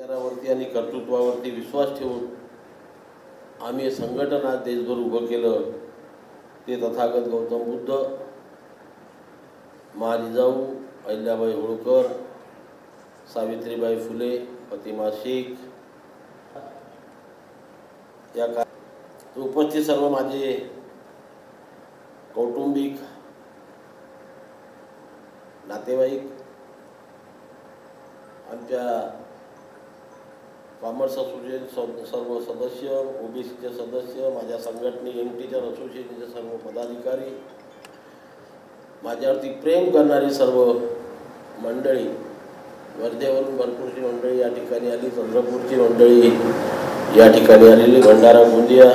विचारावरती आणि कर्तृत्वावरती विश्वास ठेवून आम्ही संघटन आज देशभर उभं केलं ते तथागत गौतम बुद्ध, महाजिजाऊ अहिल्याबाई होळकर, सावित्रीबाई फुले, फातिमा शेख या उपस्थित सर्व माझे कौटुंबिक नातेवाईक, आमच्या कॉमर्स असोसिएशन सर्व सदस्य, ओबीसीचे सदस्य, माझ्या संघटने यंग टीचर असोसिएशनचे सर्व पदाधिकारी, माझ्यावरती प्रेम करणारी सर्व मंडळी, वर्धेवरून भरपूरची मंडळी या ठिकाणी आली, चंद्रपूरची मंडळी या ठिकाणी आलेली, भंडारा गोंदिया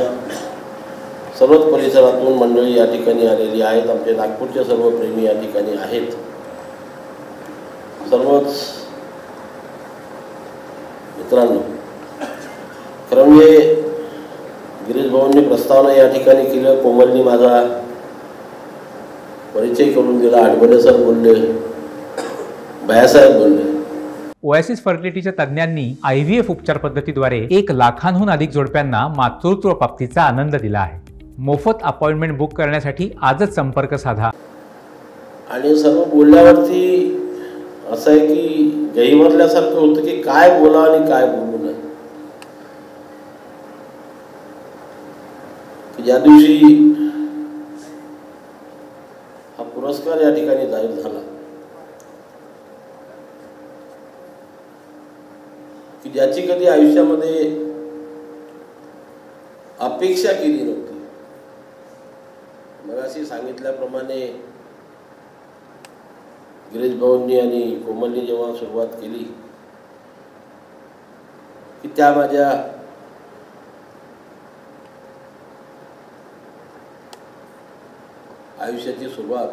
सर्वच परिसरातून मंडळी या ठिकाणी आलेली आहेत. आमचे नागपूरचे सर्व प्रेमी या ठिकाणी आहेत. सर्वच मित्रांनो, खरं म्हणजे गिरीश भाऊंनी प्रस्तावना या ठिकाणी केलं, कोमलनी माझा परिचय करून दिला, आडबडे सर बोलले, भैयासाहेब बोलले. ओएसिस फर्टिलिटीच्या तज्ञांनी IVF उपचार पद्धतीद्वारे 1 लाखांहून अधिक जोडप्यांना मातृत्व प्राप्तीचा आनंद दिला आहे. मोफत अपॉइंटमेंट बुक करण्यासाठी आजच संपर्क साधा. आणि सर्व बोलल्यावरती असं आहे की गैरवरल्यासारखं होतं की काय बोलावं आणि काय बोलू नये. ज्या दिवशी हा पुरस्कार या ठिकाणी जाहीर झाला की ज्याची कधी आयुष्यामध्ये अपेक्षा केली नव्हती. मगाशी सांगितल्याप्रमाणे गिरीश भाऊंनी आणि कोमलनी जेव्हा सुरुवात केली की त्या माझ्या आयुष्याची सुरुवात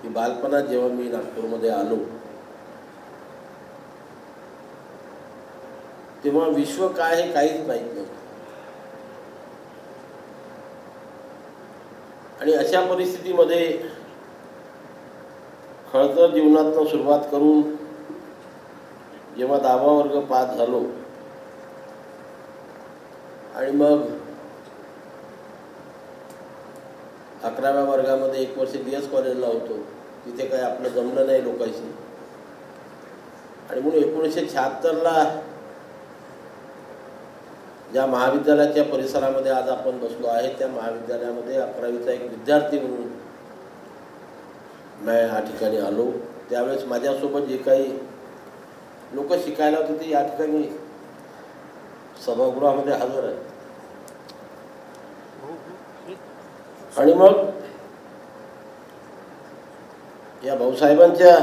ही बालपणात जेव्हा मी नागपूरमध्ये आलो तेव्हा विश्व काय हे काहीच माहीत नव्हतं. आणि अशा परिस्थितीमध्ये खळखळ जीवनातनं सुरुवात करून जेव्हा 10वा वर्ग पास झालो आणि मग 11व्या वर्गामध्ये 1 वर्ष DS कॉलेजला होतो, तिथे काही आपलं जमलं नाही लोकांशी. आणि म्हणून 1976ला ज्या महाविद्यालयाच्या परिसरामध्ये आज आपण बसलो आहे त्या महाविद्यालयामध्ये 11वीचा एक विद्यार्थी म्हणून मी या ठिकाणी आलो. त्यावेळेस माझ्यासोबत जे काही लोक शिकायला होते ते या ठिकाणी सभागृहामध्ये हजर आहेत. आणि मग या भाऊसाहेबांच्या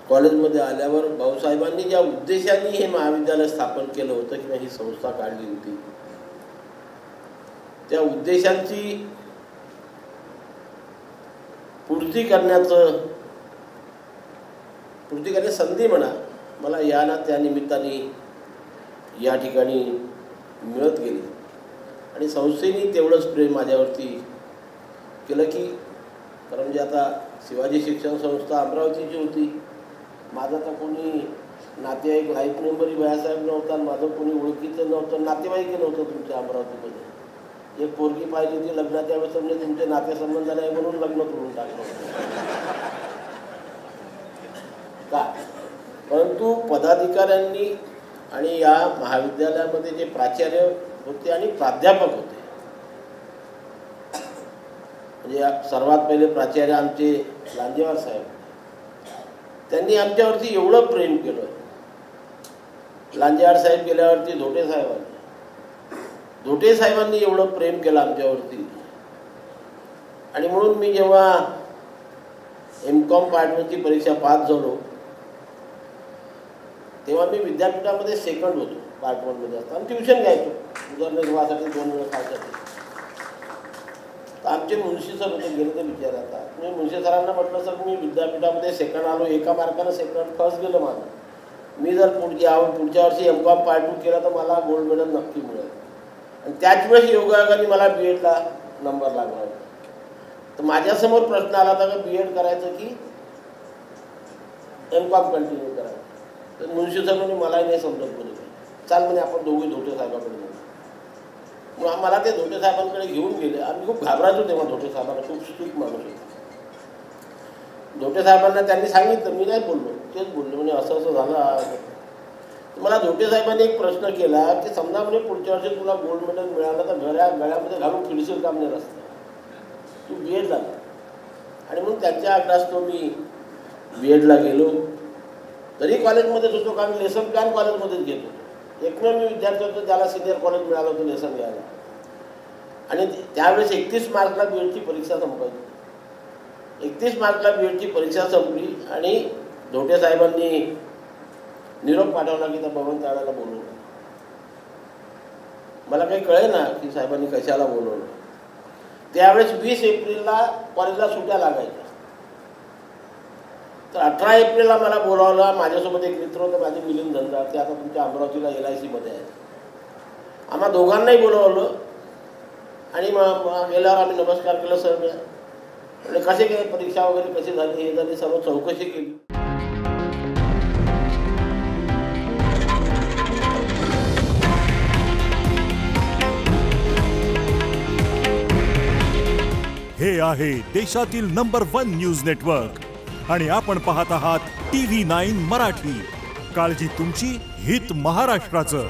कॉलेजमध्ये आल्यावर भाऊसाहेबांनी ज्या उद्देशाने हे महाविद्यालय स्थापन केलं होतं किंवा ही संस्था काढली होती त्या उद्देशांची पूर्ती करण्याची संधी म्हणा मला या ना त्या निमित्ताने या ठिकाणी मिळत गेली. आणि संस्थेने तेवढंच प्रेम माझ्यावरती केलं की कारण म्हणजे आता शिवाजी शिक्षण संस्था अमरावतीची होती. माझं तर कोणी नातेवाईक लाईफ मेंबरही भैयासाहेब नव्हता, माझं कोणी ओळखीचं नव्हतं, नातेवाईकही नव्हतं तुमच्या अमरावतीमध्ये. एक पोरगी पाहिली होती लग्नाच्या वेळेस म्हणजे तुमचे नातेसंबंध नाही म्हणून लग्न करून टाकलं का. परंतु पदाधिकाऱ्यांनी आणि या महाविद्यालयामध्ये जे प्राचार्य होते आणि प्राध्यापक होते म्हणजे सर्वात पहिले प्राचार्य आमचे लांजेवार साहेब, त्यांनी आमच्यावरती एवढं प्रेम केलं. लांजेवार साहेब गेल्यावरती धोटे साहेबांनी एवढं प्रेम केलं आमच्यावरती. आणि म्हणून मी जेव्हा MCOM पार्ट 1ची परीक्षा पास झालो तेव्हा मी विद्यापीठामध्ये सेकंड होतो. पार्ट 1 मध्ये असताना ट्युशन घ्यायचो उदरनिर्वाहासाठी 2 वेळा खायसाठी. तर आमचे मुंशी सर होते, गेले ते विचार. आता मी मुंशी सरांना म्हटलं सर मी विद्यापीठामध्ये सेकंड आलो, 1 मार्कानं सेकंड फर्स्ट गेलं माझं. मी जर पुढच्या वर्षी MCOM पार्ट 2 केला तर मला गोल्ड मेडल नक्की मिळेल. आणि त्याच वेळेस योगायोगाने मला B.Edला नंबर लागला. तर माझ्यासमोर प्रश्न आला होता की B.Ed करायचं की M.Com कंटिन्यू करा. तर मुन्शी साहेब म्हणे मलाही नाही समजत बोलले, चाल म्हणे आपण दोघे धोटे साहेबाकडे जाऊ. मग मला ते धोटे साहेबांकडे घेऊन गेले. आम्ही खूप घाबरायचो तेव्हा धोटे साहेबांना, खूप स्ट्रिक्ट माणूस होते. धोटे साहेबांना त्यांनी सांगितलं, मी नाही बोललो, तेच बोललो म्हणजे असं असं झालं. मला धोटे साहेबांनी एक प्रश्न केला की समजा म्हणजे पुढच्या वर्षी तुला गोल्ड मेडल मिळालं तर गळ्यामध्ये घालून फिरशील काम नाही रस्ता, तू B.Ed झाला. आणि म्हणून त्यांच्या आग्रहास्तव मी B.Edला गेलो. तरी कॉलेजमध्येच होतो, कारण लेसन प्लॅन कॉलेजमध्येच घेत होतो. एकमेव मी विद्यार्थी होतो ज्याला सिनियर कॉलेज मिळालं होतं लेसन घ्यायला. आणि त्यावेळेस 31 मार्चला B.Edची परीक्षा संपायची. 31 मार्चला B.Edची परीक्षा संपली आणि धोटे साहेबांनी निरोप पाठवला की त्या भगवंताळाला बोलवलं. मला काही कळे ना की साहेबांनी कशाला बोलवलं. त्यावेळेस 20 एप्रिलला कॉलेजला सुट्ट्या लागायच्या. तर 18 एप्रिलला मला बोलावलं. माझ्यासोबत एक मित्र होतं माझे मिलिंद धंदा, ते आता तुमच्या अमरावतीला LICमध्ये आहे. आम्हा दोघांनाही बोलवलं आणि मग गेल्यावर आम्ही नमस्कार केला. सर म्हणजे कसे काय परीक्षा वगैरे कशी झाली हे झाली सर्व चौकशी केली. हे आहे देशातील नंबर 1 न्यूज नेटवर्क आणि आपण पाहत आहात TV9 मराठी. काळजी तुमची, हित महाराष्ट्राचं.